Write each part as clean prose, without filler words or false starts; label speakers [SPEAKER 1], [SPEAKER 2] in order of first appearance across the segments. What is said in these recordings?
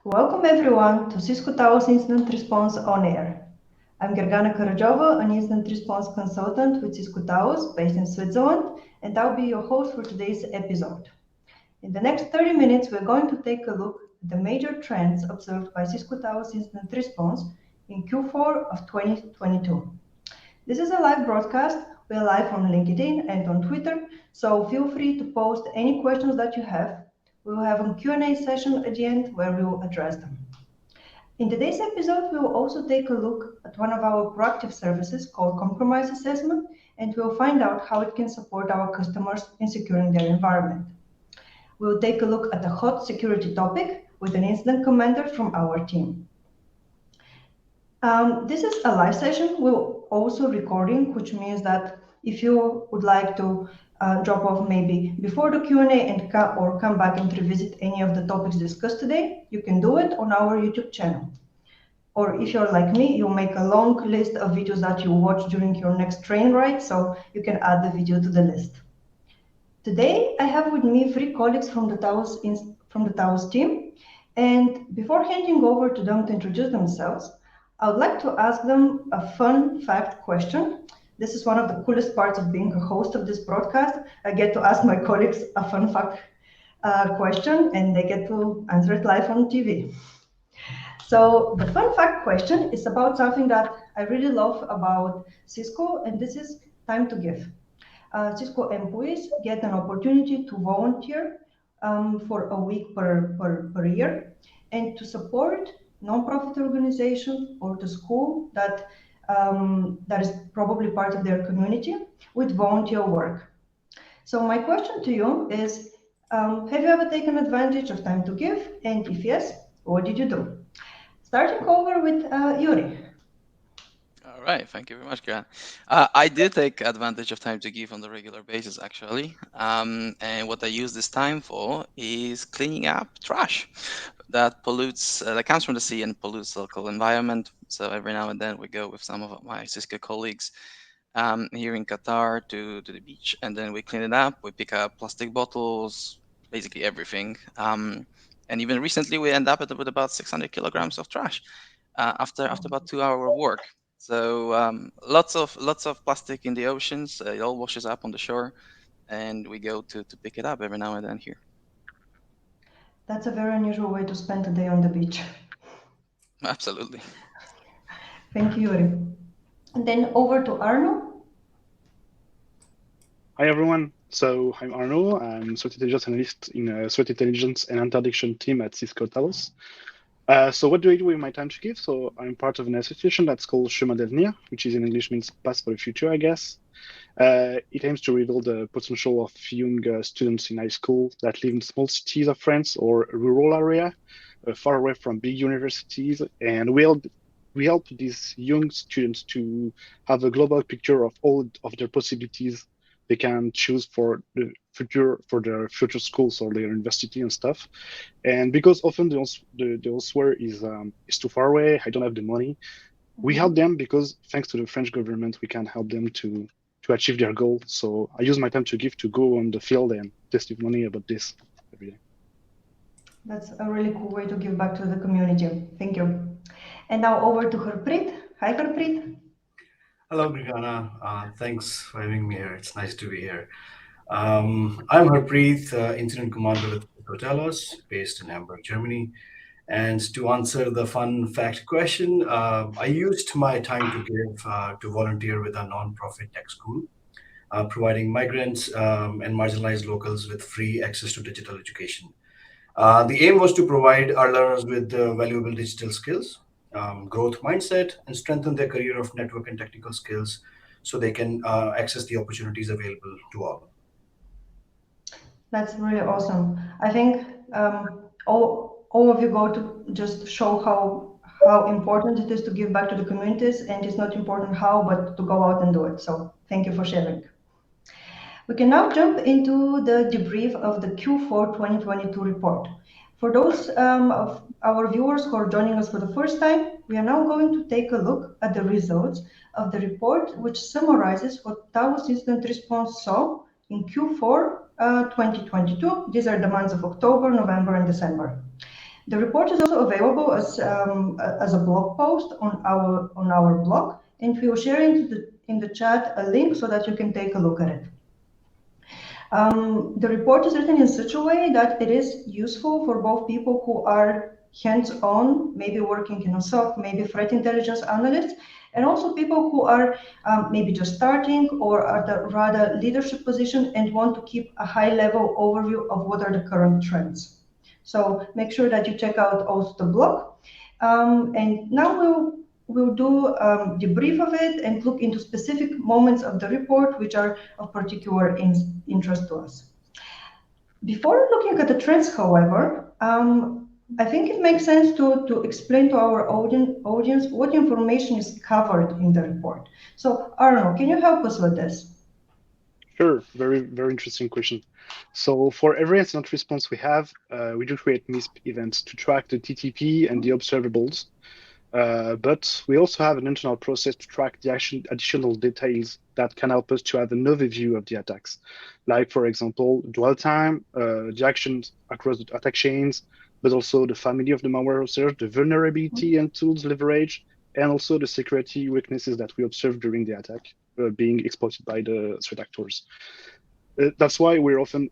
[SPEAKER 1] Welcome everyone to Cisco Talos Incident Response On Air. I'm Gergana Karajova, an Incident Response Consultant with Cisco Talos based in Switzerland, and I'll be your host for today's episode. In the next 30 minutes, we're going to take a look at the major trends observed by Cisco Talos Incident Response in Q4 of 2022. This is a live broadcast. We're live on LinkedIn and on Twitter, so feel free to post any questions that you have. We will have a Q&A session at the end where we will address them. In today's episode, we will also take a look at one of our proactive services called Compromise Assessment, and we'll find out how it can support our customers in securing their environment. We'll take a look at a hot security topic with an incident commander from our team. This is a live session. We're also recording, which means that if you would like to drop off maybe before the Q&A and come back and revisit any of the topics discussed today, you can do it on our YouTube channel. Or if you're like me, you'll make a long list of videos that you watch during your next train ride, so you can add the video to the list. Today, I have with me 3 colleagues from the Talos team, and before handing over to them to introduce themselves, I would like to ask them a fun fact question. This is one of the coolest parts of being a host of this broadcast. I get to ask my colleagues a fun fact question, and they get to answer it live on TV. So the fun fact question is about something that I really love about Cisco, and this is time to give. Cisco employees get an opportunity to volunteer for a week per year and to support non-profit organization or the school that is probably part of their community with volunteer work. So my question to you is, have you ever taken advantage of time to give? And if yes, what did you do? Starting over with Yuri.
[SPEAKER 2] All right, thank you very much, Karen. I did take advantage of time to give on the regular basis, actually. And what I use this time for is cleaning up trash that pollutes, that comes from the sea and pollutes the local environment. So every now and then we go with some of my Cisco colleagues here in Qatar to the beach, and then we clean it up. We pick up plastic bottles, basically everything. And even recently, we end up with about 600 kilograms of trash after about 2 hours of work. So lots of plastic in the oceans. It all washes up on the shore, and we go to pick it up every now and then here.
[SPEAKER 1] That's a very unusual way to spend a day on the beach.
[SPEAKER 2] Absolutely.
[SPEAKER 1] Thank you, Yuri. And then over to Arno.
[SPEAKER 3] Hi everyone. So I'm Arno. I'm threat intelligence analyst in a threat intelligence and interdiction team at Cisco Talos. So what do I do with my time to give? So I'm part of an association that's called Chemin d'Avenir, which is in English means Path for the Future, I guess. It aims to reveal the potential of young students in high school that live in small cities of France or rural area, far away from big universities. And we help these young students to have a global picture of all of their possibilities they can choose for their future schools or their university and stuff. And because often the elsewhere is too far away, I don't have the money. We help them because thanks to the French government, we can help them to achieve their goal. So I use my time to give to go on the field and testimony about this every day.
[SPEAKER 1] That's a really cool way to give back to the community. Thank you. And now over to Harpreet. Hi, Harpreet.
[SPEAKER 4] Hello, Brigana. Thanks for having me here. It's nice to be here. I'm Harpreet, Incident Commander with Cisco Talos, based in Hamburg, Germany. And to answer the fun fact question, I used my time to give to volunteer with a non-profit tech school, providing migrants and marginalized locals with free access to digital education. The aim was to provide our learners with valuable digital skills, growth mindset, and strengthen their career of network and technical skills so they can access the opportunities available to all.
[SPEAKER 1] That's really awesome. I think all of you go to just show how important it is to give back to the communities, and it's not important how, but to go out and do it. So thank you for sharing. We can now jump into the debrief of the Q4 2022 report. For those of our viewers who are joining us for the first time, we are now going to take a look at the results of the report, which summarizes what Talos Incident Response saw in Q4 2022. These are the months of October, November, and December. The report is also available as a blog post on our blog, and we will share in the chat a link so that you can take a look at it. The report is written in such a way that it is useful for both people who are hands-on, maybe working in a SOC, maybe threat intelligence analysts, and also people who are maybe just starting or at a rather leadership position and want to keep a high-level overview of what are the current trends. So make sure that you check out also the blog. And now we'll do a debrief of it and look into specific moments of the report which are of particular interest to us. Before looking at the trends, however, I think it makes sense to explain to our audience what information is covered in the report. So, Arno, can you help us with this?
[SPEAKER 3] Sure, very, very interesting question. So for every incident response we have, we do create MISP events to track the TTP and the observables. But we also have an internal process to track the additional details that can help us to have an overview of the attacks. Like, for example, dwell time, the actions across the attack chains, but also the family of the malware observed, the vulnerability and tools leverage, and also the security weaknesses that we observed during the attack being exploited by the threat actors. That's why we're often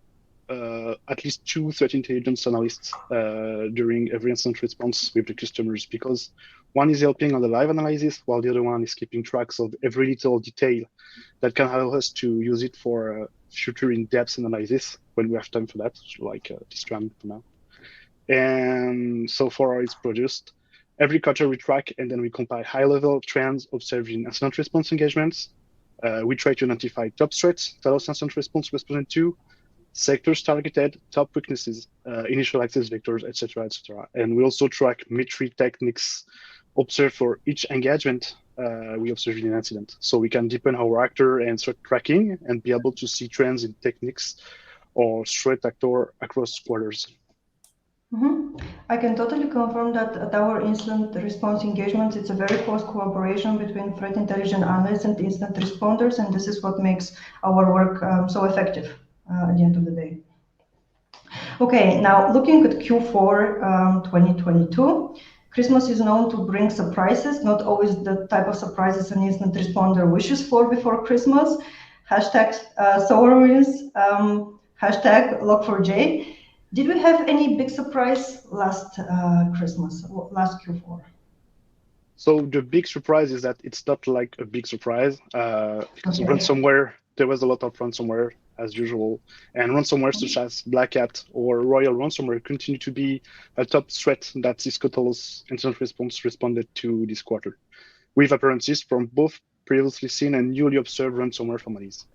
[SPEAKER 3] at least 2 threat intelligence analysts during every incident response with the customers, because one is helping on the live analysis while the other one is keeping tracks of every little detail that can allow us to use it for future in-depth analysis when we have time for that, like this round for now. And so far it's produced. Every quarter we track and then we compile high-level trends observed in incident response engagements. We try to identify top threats, Talos incident response responded to, sectors targeted, top weaknesses, initial access vectors, etc., etc. And we also track metric techniques observed for each engagement we observe in an incident. So we can deepen our actor and threat tracking and be able to see trends in techniques or threat actor across quarters.
[SPEAKER 1] I can totally confirm that at our incident response engagements, it's a very close collaboration between threat intelligence analysts and incident responders, and this is what makes our work so effective at the end of the day. Okay, now looking at Q4 2022, Christmas is known to bring surprises, not always the type of surprises an incident responder wishes for before Christmas. Hashtag SolarWinds, hashtag Log4j. Did we have any big surprise last Christmas, last Q4?
[SPEAKER 3] So the big surprise is that it's not like a big surprise. Because ransomware, there was a lot of ransomware as usual, and ransomware such as Black Hat or Royal Ransomware continue to be a top threat that Cisco Talos Incident Response responded to this quarter, with appearances from both previously seen and newly observed ransomware families.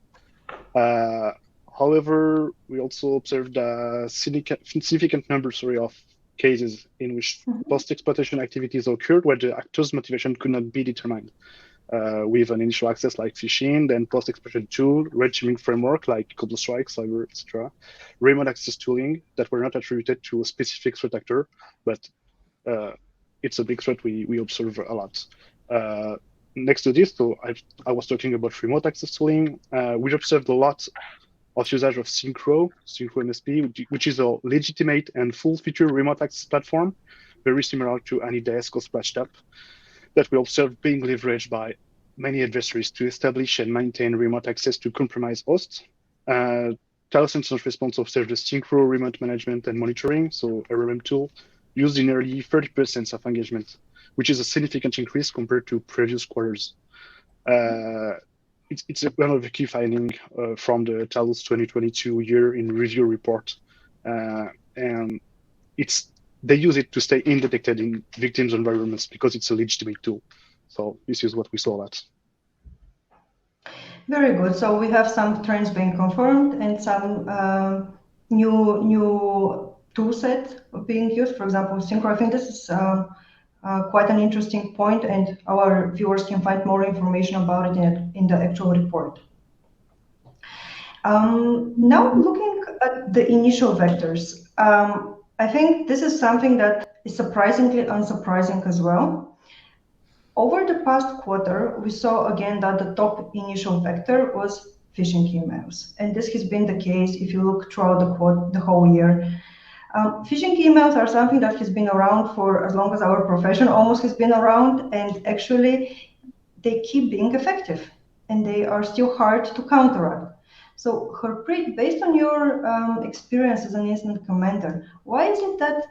[SPEAKER 3] However, we also observed a significant number of cases in which post-exploitation activities occurred where the actor's motivation could not be determined. With an initial access like phishing, then post-exploitation tool, red teaming framework like Counter-Strike, Cyber, etc., remote access tooling that were not attributed to a specific threat actor, but it's a big threat we observe a lot. Next to this, so I was talking about remote access tooling. We observed a lot of usage of Synchro MSP, which is a legitimate and full-feature remote access platform, very similar to AnyDesk or Splashtop, that we observe being leveraged by many adversaries to establish and maintain remote access to compromised hosts. Talos Incident Response observed the Synchro remote management and monitoring, so RMM tool, used in nearly 30% of engagement, which is a significant increase compared to previous quarters. It's one of the key findings from the Talos 2022 year in review report. And they use it to stay undetected in victims' environments because it's a legitimate tool. So this is what we saw that.
[SPEAKER 1] Very good. So we have some trends being confirmed and some new tool set being used. For example, Synchro. I think this is quite an interesting point, and our viewers can find more information about it in the actual report. Now looking at the initial vectors, I think this is something that is surprisingly unsurprising as well. Over the past quarter, we saw again that the top initial vector was phishing emails, and this has been the case if you look throughout the whole year. Phishing emails are something that has been around for as long as our profession almost has been around, and actually they keep being effective and they are still hard to counteract. So, Harpreet, based on your experience as an incident commander, why is it that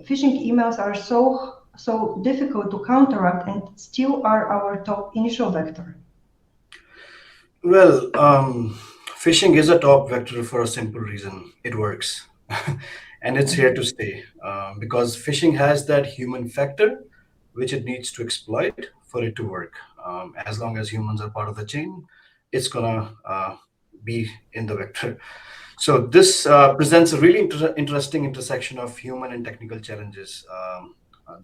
[SPEAKER 1] phishing emails are so difficult to counteract and still are our top initial vector?
[SPEAKER 4] Well, phishing is a top vector for a simple reason. It works. And it's here to stay because phishing has that human factor which it needs to exploit for it to work. As long as humans are part of the chain, it's gonna be in the vector. So this presents a really interesting intersection of human and technical challenges.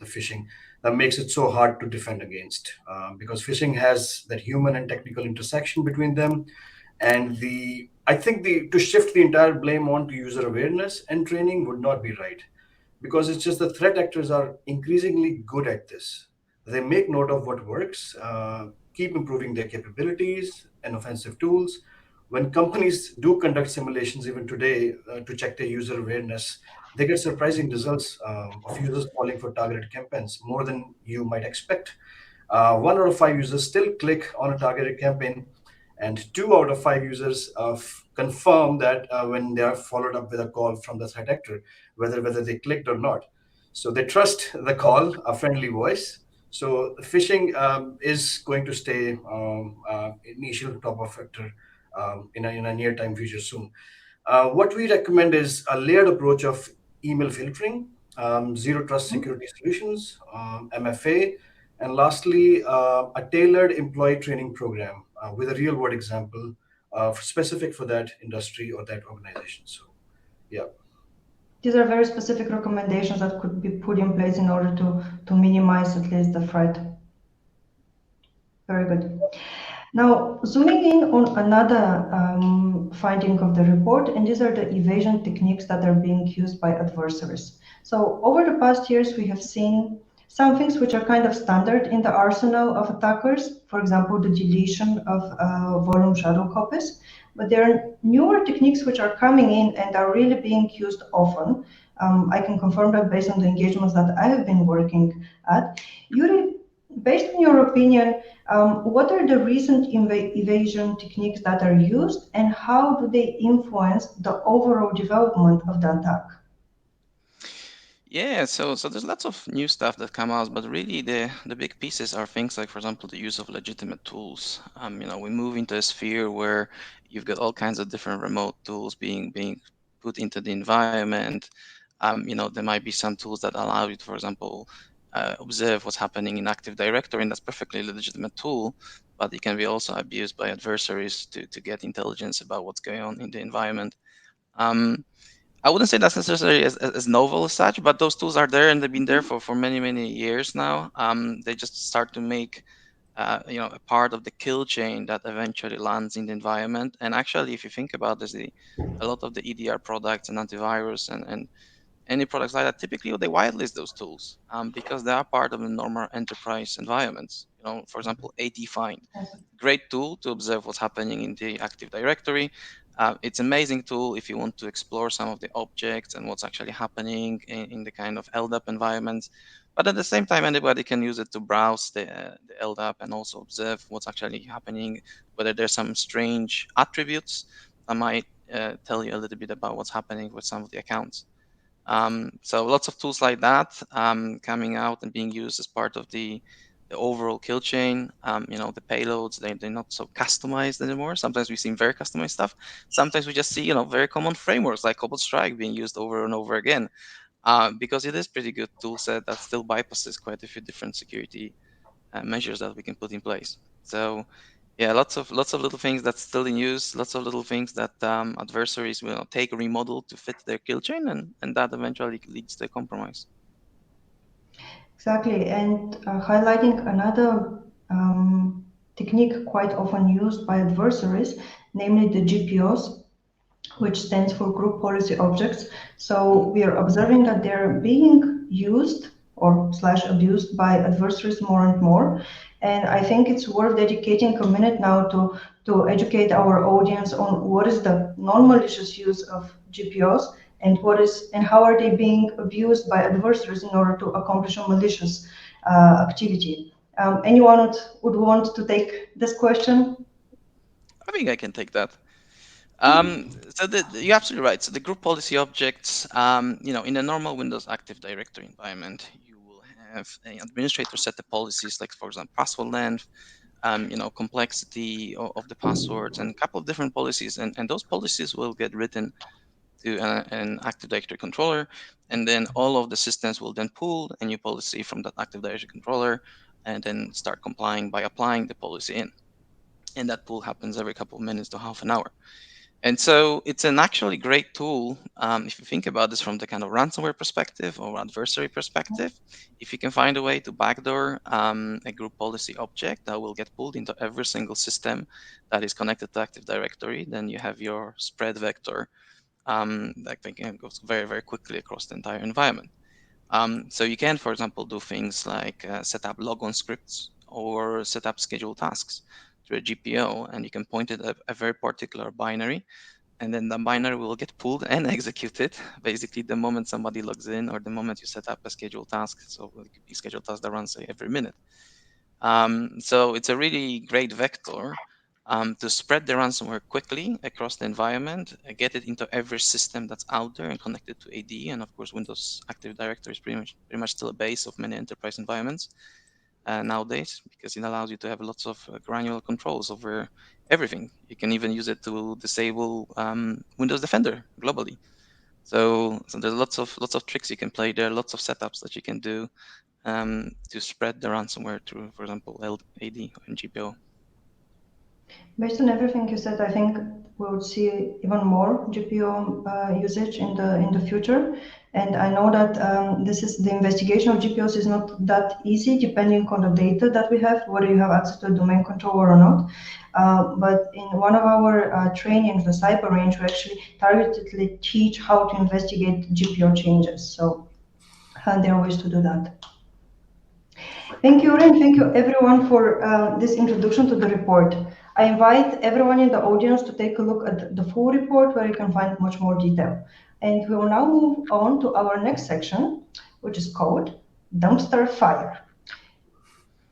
[SPEAKER 4] The phishing that makes it so hard to defend against because phishing has that human and technical intersection between them, and the I think the to shift the entire blame onto user awareness and training would not be right because it's just the threat actors are increasingly good at this. They make note of what works, keep improving their capabilities and offensive tools. When companies do conduct simulations even today to check their user awareness, they get surprising results of users falling for targeted campaigns more than you might expect. 1 out of 5 users still click on a targeted campaign, and 2 out of 5 users confirm that when they are followed up with a call from the threat actor, whether they clicked or not. So they trust the call, a friendly voice. So phishing is going to stay initial top of factor in a near time future soon. What we recommend is a layered approach of email filtering, zero trust security solutions, MFA, and lastly, a tailored employee training program with a real world example specific for that industry or that organization. So, yeah.
[SPEAKER 1] These are very specific recommendations that could be put in place in order to minimize at least the threat. Very good. Now, zooming in on another finding of the report, and these are the evasion techniques that are being used by adversaries. So over the past years, we have seen some things which are kind of standard in the arsenal of attackers, for example, the deletion of volume shadow copies, but there are newer techniques which are coming in and are really being used often. I can confirm that based on the engagements that I have been working at. Yuri, based on your opinion, what are the recent evasion techniques that are used and how do they influence the overall development of the attack?
[SPEAKER 2] Yeah, so there's lots of new stuff that come out, but really the big pieces are things like, for example, the use of legitimate tools. We move into a sphere where you've got all kinds of different remote tools being put into the environment. There might be some tools that allow you to, for example, observe what's happening in Active Directory, and that's perfectly legitimate tool, but it can be also abused by adversaries to get intelligence about what's going on in the environment. I wouldn't say that's necessarily as novel as such, but those tools are there and they've been there for many, many years now. They just start to make a part of the kill chain that eventually lands in the environment. And actually, if you think about this, a lot of the EDR products and antivirus and any products like that, typically they whitelist those tools because they are part of the normal enterprise environments. For example, AD Find, great tool to observe what's happening in the Active Directory. It's an amazing tool if you want to explore some of the objects and what's actually happening in the kind of LDAP environments. But at the same time, anybody can use it to browse the LDAP and also observe what's actually happening, whether there's some strange attributes that might tell you a little bit about what's happening with some of the accounts. So lots of tools like that coming out and being used as part of the overall kill chain. The payloads, they're not so customized anymore. Sometimes we see very customized stuff. Sometimes we just see, very common frameworks like Cobalt Strike being used over and over again because it is pretty good tool set that still bypasses quite a few different security measures that we can put in place. So yeah, lots of little things that's still in use, lots of little things that adversaries will take, remodel to fit their kill chain, and that eventually leads to a compromise.
[SPEAKER 1] Exactly, and highlighting another technique quite often used by adversaries, namely the GPOs, which stands for Group Policy Objects. So we are observing that they're being used or / abused by adversaries more and more. And I think it's worth dedicating a minute now to educate our audience on what is the non-malicious use of GPOs and how are they being abused by adversaries in order to accomplish a malicious activity. Anyone would want to take this question?
[SPEAKER 2] I think I can take that. You're absolutely right. So the group policy objects, in a normal Windows Active Directory environment, you will have an administrator set the policies, like for example, password length, complexity of the passwords, and a couple of different policies, and those policies will get written to an Active Directory controller, and then all of the systems will then pull a new policy from that Active Directory controller, and then start complying by applying the policy in. And that pull happens every couple of minutes to half an hour. And so it's an actually great tool if you think about this from the kind of ransomware perspective or adversary perspective. If you can find a way to backdoor a group policy object that will get pulled into every single system that is connected to Active Directory, then you have your spread vector that goes very, very quickly across the entire environment. So you can, for example, do things like set up logon scripts or set up scheduled tasks through a GPO, and you can point it at a very particular binary, and then the binary will get pulled and executed basically the moment somebody logs in or the moment you set up a scheduled task. So it could be scheduled task that runs, say, every minute. So it's a really great vector to spread the ransomware quickly across the environment, get it into every system that's out there and connected to AD. And of course, Windows Active Directory is pretty much still a base of many enterprise environments nowadays, because it allows you to have lots of granular controls over everything. You can even use it to disable Windows Defender globally. So there's lots of tricks you can play there, lots of setups that you can do to spread the ransomware through, for example, AD and GPO.
[SPEAKER 1] Based on everything you said, I think we would see even more GPO usage in the future. And I know that the investigation of GPOs is not that easy, depending on the data that we have, whether you have access to a domain controller or not. But in one of our trainings, the cyber range, we actually targetedly teach how to investigate GPO changes. So there are ways to do that. Thank you, Ren. Thank you, everyone, for this introduction to the report. I invite everyone in the audience to take a look at the full report, where you can find much more detail. And we will now move on to our next section, which is called Dumpster Fire.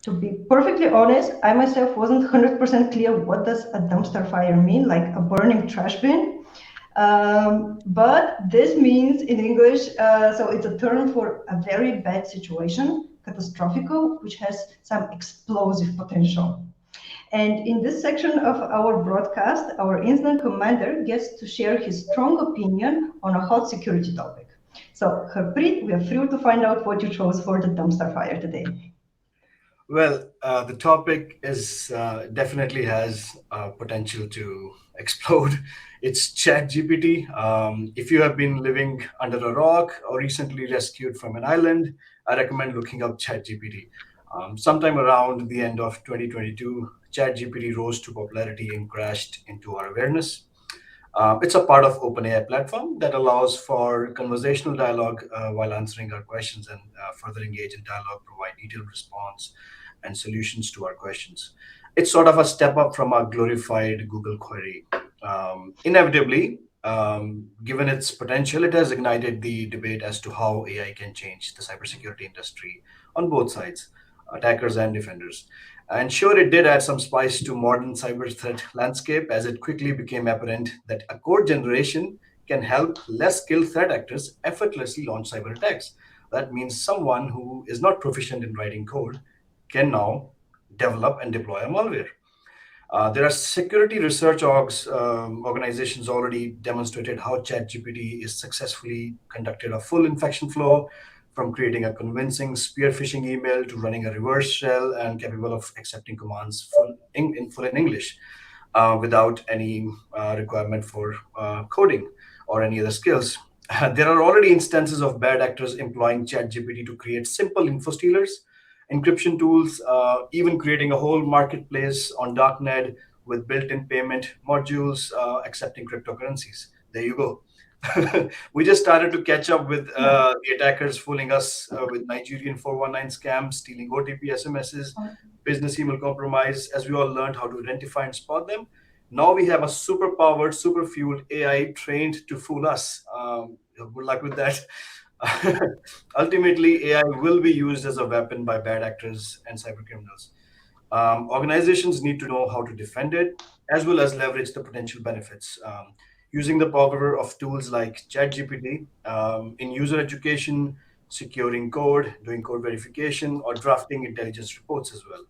[SPEAKER 1] To be perfectly honest, I myself wasn't 100% clear what does a dumpster fire mean, like a burning trash bin. But this means in English, so it's a term for a very bad situation, catastrophical, which has some explosive potential. And in this section of our broadcast, our incident commander gets to share his strong opinion on a hot security topic. So, Harpreet, we are thrilled to find out what you chose for the dumpster fire today.
[SPEAKER 4] Well, the topic is definitely has potential to explode. It's ChatGPT. If you have been living under a rock or recently rescued from an island, I recommend looking up ChatGPT. Sometime around the end of 2022, ChatGPT rose to popularity and crashed into our awareness. It's a part of OpenAI platform that allows for conversational dialogue while answering our questions, and further engage in dialogue, provide detailed response and solutions to our questions. It's sort of a step up from our glorified Google query. Inevitably, given its potential, it has ignited the debate as to how AI can change the cybersecurity industry on both sides, attackers and defenders. And sure, it did add some spice to modern cyber threat landscape, as it quickly became apparent that a code generation can help less skilled threat actors effortlessly launch cyber attacks. That means someone who is not proficient in writing code can now develop and deploy a malware. There are security research organizations already demonstrated how ChatGPT is successfully conducted a full infection flow, from creating a convincing spear phishing email to running a reverse shell and capable of accepting commands in full in English without any requirement for coding or any other skills. There are already instances of bad actors employing ChatGPT to create simple info stealers, encryption tools, even creating a whole marketplace on darknet with built-in payment modules accepting cryptocurrencies. There you go. We just started to catch up with the attackers fooling us with Nigerian 419 scams, stealing OTP SMSs, business email compromise, as we all learned how to identify and spot them. Now we have a super powered, super fueled AI trained to fool us. good luck with that. Ultimately, AI will be used as a weapon by bad actors and cyber criminals. Organizations need to know how to defend it as well as leverage the potential benefits. Using the power of tools like ChatGPT in user education, securing code, doing code verification, or drafting intelligence reports as well.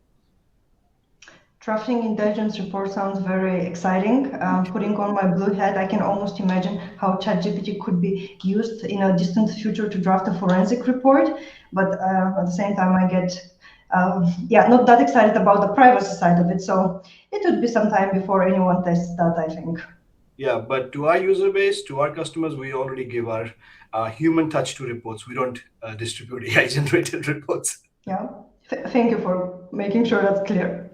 [SPEAKER 1] Drafting intelligence report sounds very exciting. Putting on my blue hat, I can almost imagine how ChatGPT could be used in a distant future to draft a forensic report. But at the same time, I get, not that excited about the privacy side of it. So it would be some time before anyone tests that, I think.
[SPEAKER 4] Yeah, but to our user base, to our customers, we already give our human touch to reports. We don't distribute AI generated reports.
[SPEAKER 1] Yeah. Thank you for making sure that's clear.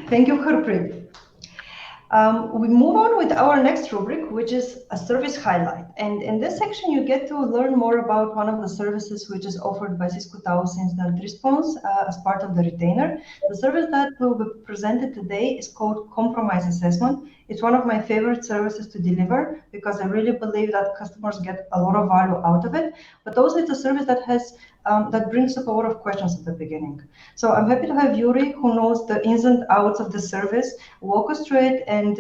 [SPEAKER 1] Thank you, Harpreet. We move on with our next rubric, which is a service highlight. And in this section, you get to learn more about one of the services which is offered by Cisco Talos Incident Response as part of the retainer. The service that will be presented today is called Compromise Assessment. It's one of my favorite services to deliver because I really believe that customers get a lot of value out of it. But also, it's a service that has that brings up a lot of questions at the beginning. So I'm happy to have Yuri, who knows the ins and outs of the service, walk us through it and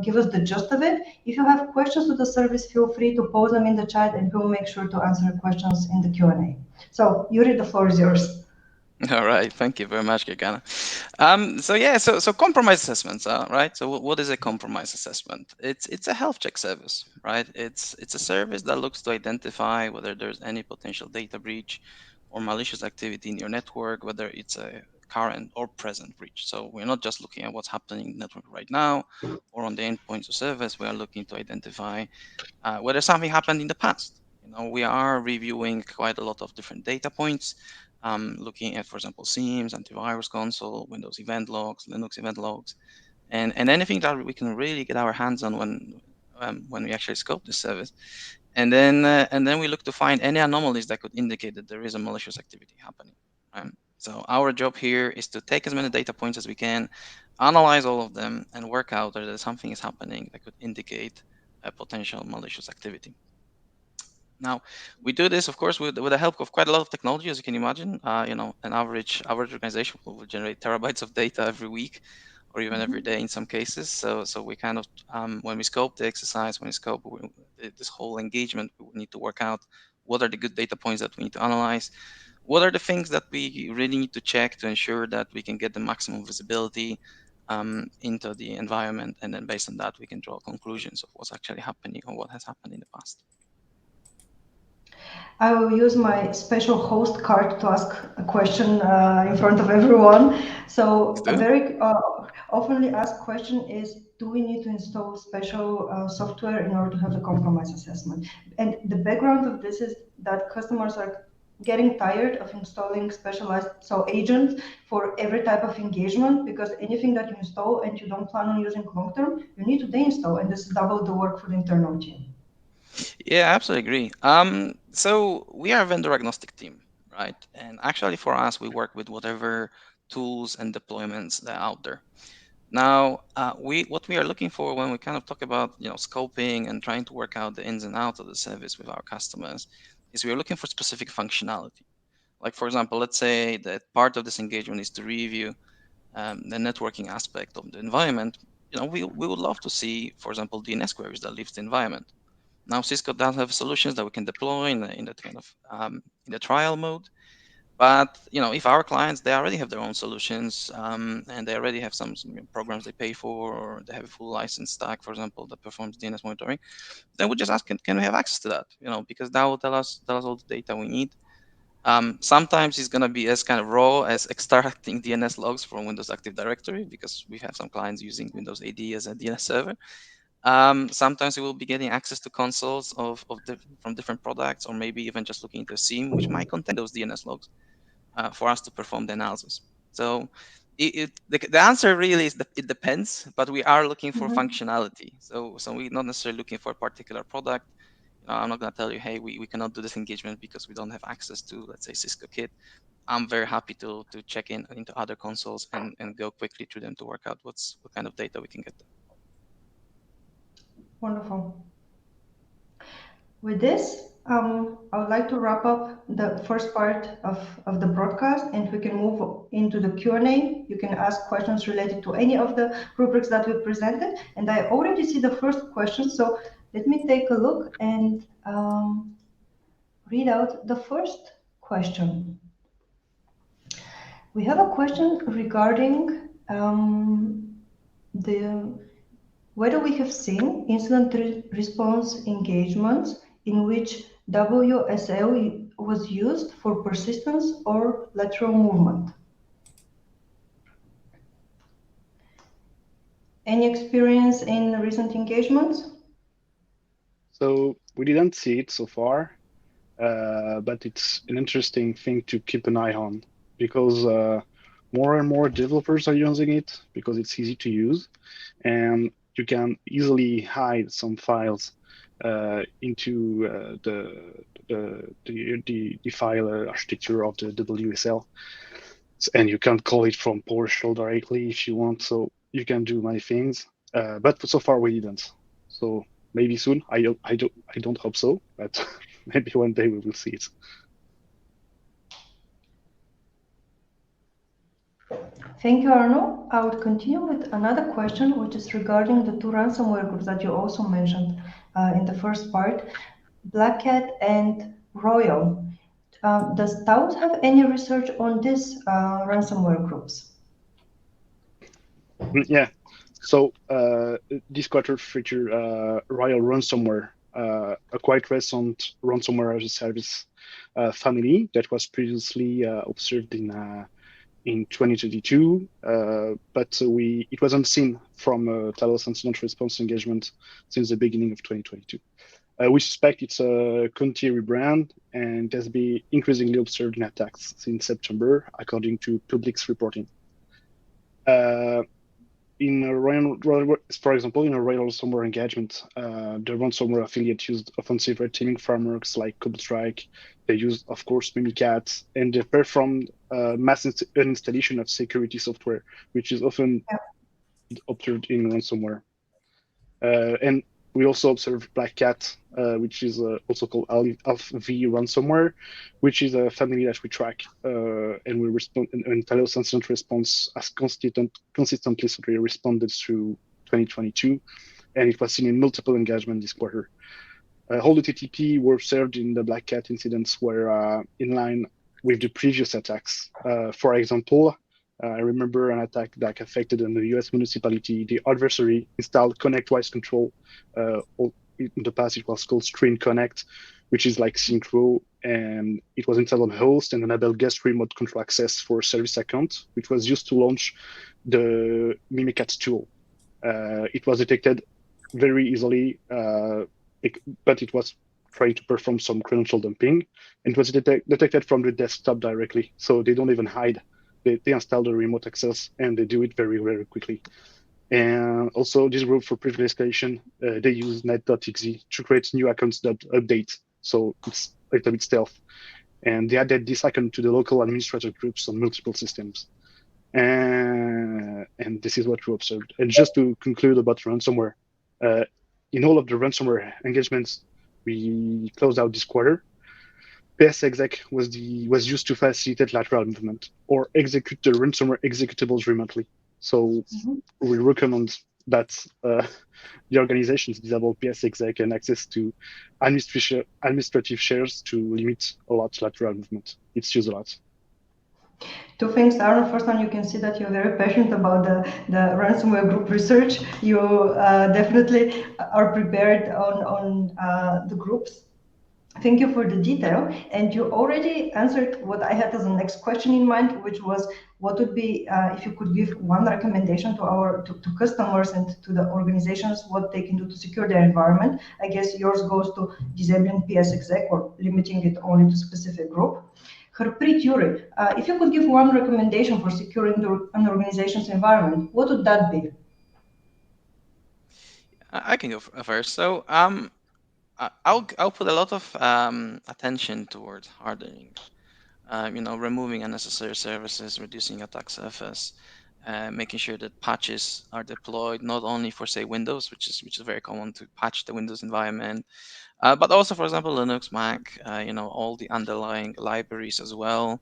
[SPEAKER 1] give us the gist of it. If you have questions to the service, feel free to post them in the chat and we'll make sure to answer questions in the Q&A. So Yuri, the floor is yours.
[SPEAKER 2] All right, thank you very much, Gagana. So compromise assessments, right? So what is a compromise assessment? It's a health check service, right? It's a service that looks to identify whether there's any potential data breach or malicious activity in your network, whether it's a current or present breach. So we're not just looking at what's happening in the network right now or on the endpoints of service. We are looking to identify whether something happened in the past. We are reviewing quite a lot of different data points, looking at, for example, SIEMs, antivirus console, Windows event logs, Linux event logs, and anything that we can really get our hands on when we actually scope the service. And then we look to find any anomalies that could indicate that there is a malicious activity happening. So our job here is to take as many data points as we can, analyze all of them, and work out whether something is happening that could indicate a potential malicious activity. Now, we do this, of course, with the help of quite a lot of technology, as you can imagine. An average organization will generate terabytes of data every week, or even every day in some cases. So we kind of, when we scope the exercise, when we scope this whole engagement, we need to work out what are the good data points that we need to analyze, what are the things that we really need to check to ensure that we can get the maximum visibility into the environment, and then based on that, we can draw conclusions of what's actually happening or what has happened in the past.
[SPEAKER 1] I will use my special host card to ask a question in front of everyone. So a very oftenly asked question is, do we need to install special software in order to have the compromise assessment? And the background of this is that customers are getting tired of installing specialized agents for every type of engagement, because anything that you install and you don't plan on using long term, you need to deinstall, and this is double the work for the internal team.
[SPEAKER 2] Yeah, I absolutely agree. So we are a vendor agnostic team, right? And actually for us, we work with whatever tools and deployments that are out there. Now, what we are looking for when we kind of talk about scoping and trying to work out the ins and outs of the service with our customers is we are looking for specific functionality. Like, for example, let's say that part of this engagement is to review the networking aspect of the environment. We would love to see, for example, DNS queries that leaves the environment. Now, Cisco does have solutions that we can deploy in that kind of in the trial mode. But if our clients, they already have their own solutions, and they already have some programs they pay for, or they have a full license stack, for example, that performs DNS monitoring, then we just ask, can we have access to that? Because that will tell us all the data we need. Sometimes it's going to be as kind of raw as extracting DNS logs from Windows Active Directory, because we have some clients using Windows AD as a DNS server. Sometimes we will be getting access to consoles from different products, or maybe even just looking into a SIEM, which might contain those DNS logs for us to perform the analysis. So the answer really is that it depends, but we are looking for functionality. So we're not necessarily looking for a particular product. I'm not going to tell you, hey, we cannot do this engagement because we don't have access to, let's say, Cisco Kit. I'm very happy to check into other consoles and go quickly through them to work out what kind of data we can get there.
[SPEAKER 1] Wonderful. With this, I would like to wrap up the first part of the broadcast, and we can move into the Q&A. You can ask questions related to any of the rubrics that we presented, and I already see the first question, so let me take a look and read out the first question. We have a question regarding whether we have seen incident response engagements in which WSL was used for persistence or lateral movement. Any experience in recent engagements?
[SPEAKER 3] So we didn't see it so far, but it's an interesting thing to keep an eye on because more and more developers are using it because it's easy to use, and you can easily hide some files into the file architecture of the WSL, and you can call it from PowerShell directly if you want. So you can do many things, but so far we didn't. So maybe soon. I don't hope so, but maybe one day we will see it.
[SPEAKER 1] Thank you, Arno. I would continue with another question, which is regarding the two ransomware groups that you also mentioned in the first part, Black Cat and Royal. Does Taos have any research on these ransomware groups?
[SPEAKER 3] Yeah. So this quarter featured Royal Ransomware, a quite recent ransomware as a service family that was previously observed in 2022, but it wasn't seen from Talos Incident Response engagement since the beginning of 2022. We suspect it's a Conti rebrand and has been increasingly observed in attacks since September, according to Public's reporting. For example, in a Royal ransomware engagement, the ransomware affiliate used offensive red teaming frameworks like CodeStrike. They used, of course, Mimikat, and they performed mass uninstallation of security software, which is often observed in ransomware. And we also observed Black Cat, which is also called ALV ransomware, which is a family that we track, and we respond. And Talos Incident Response has consistently responded through 2022, and it was seen in multiple engagements this quarter. All the TTP were observed in the Black Cat incidents were in line with the previous attacks. For example, I remember an attack that affected a US municipality. The adversary installed ConnectWise control. In the past, it was called Screen Connect, which is like Synchro, and it was installed on host and enabled guest remote control access for service account, which was used to launch the Mimikat tool. It was detected very easily, but it was trying to perform some credential dumping, and it was detected from the desktop directly, so they don't even hide. They install the remote access, and they do it very, very quickly. And also, this group for privilege escalation, they use net.exe to create new accounts that update, so it's a little bit stealth. And they added this icon to the local administrator groups on multiple systems. And this is what we observed. And just to conclude about ransomware, in all of the ransomware engagements we closed out this quarter, PSExec was used to facilitate lateral movement or execute the ransomware executables remotely. So we recommend that the organizations disable PSExec and access to administrative shares to limit a lot lateral movement. It's used a lot.
[SPEAKER 1] Two things, Aaron. First one, you can see that you're very passionate about the ransomware group research. You definitely are prepared on the groups. Thank you for the detail. And you already answered what I had as a next question in mind, which was what would be, if you could give one recommendation to customers and to the organizations, what they can do to secure their environment. I guess yours goes to disabling PSExec or limiting it only to specific group. Harpreet Yuri, if you could give one recommendation for securing an organization's environment, what would that be?
[SPEAKER 2] I can go first. So I'll put a lot of attention towards hardening. Removing unnecessary services, reducing attack surface, making sure that patches are deployed not only for, say, Windows, which is very common to patch the Windows environment, but also, for example, Linux, Mac, all the underlying libraries as well.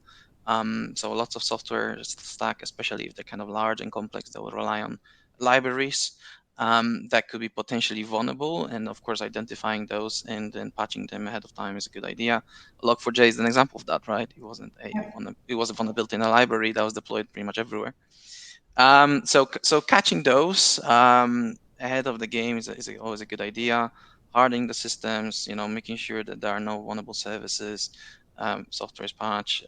[SPEAKER 2] So lots of software stack, especially if they're kind of large and complex, that will rely on libraries that could be potentially vulnerable. And of course, identifying those and then patching them ahead of time is a good idea. Log4j is an example of that, right? It was a vulnerability in a library that was deployed pretty much everywhere. So catching those ahead of the game is always a good idea. Hardening the systems, making sure that there are no vulnerable services, software is patched,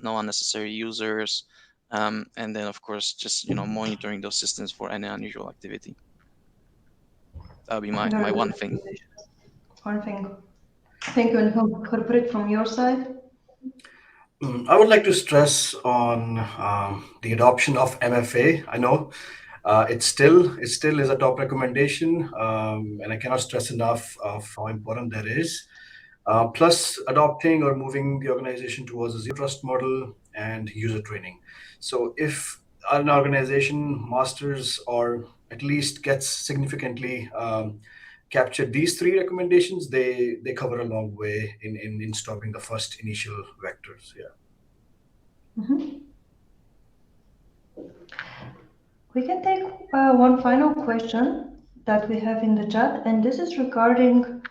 [SPEAKER 2] no unnecessary users, and then of course just monitoring those systems for any unusual activity. That would be my one thing.
[SPEAKER 1] One thing. Thank you. And Harpreet, from your side?
[SPEAKER 4] I would like to stress on the adoption of MFA. I know it still is a top recommendation, and I cannot stress enough of how important that is. Plus, adopting or moving the organization towards a zero trust model and user training. So, if an organization masters or at least gets significantly captured these three recommendations, they cover a long way in stopping the first initial vectors. Yeah.
[SPEAKER 1] Mm-hmm. We can take one final question that we have in the chat, and this is regarding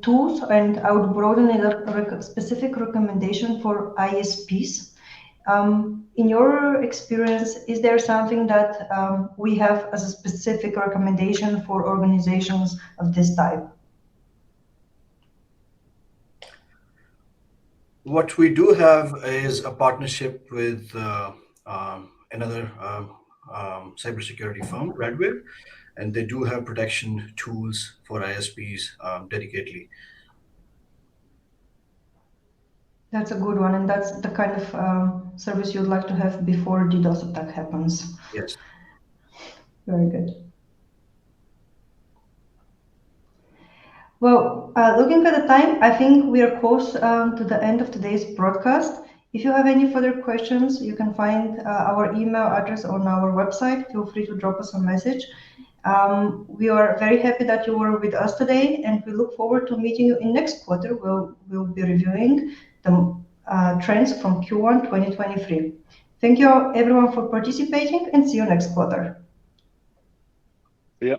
[SPEAKER 1] tools, and I would broaden it up, a specific recommendation for ISPs. In your experience, is there something that we have as a specific recommendation for organizations of this type?
[SPEAKER 4] What we do have is a partnership with another cybersecurity firm, Radware, and they do have protection tools for ISPs dedicatedly.
[SPEAKER 1] That's a good one, and that's the kind of service you'd like to have before DDoS attack happens.
[SPEAKER 4] Yes.
[SPEAKER 1] Very good. Well, looking at the time, I think we are close to the end of today's broadcast. If you have any further questions, you can find our email address on our website. Feel free to drop us a message. We are very happy that you were with us today, and we look forward to meeting you in next quarter. We'll be reviewing the trends from Q1 2023. Thank you everyone for participating, and see you next quarter.
[SPEAKER 3] Yeah.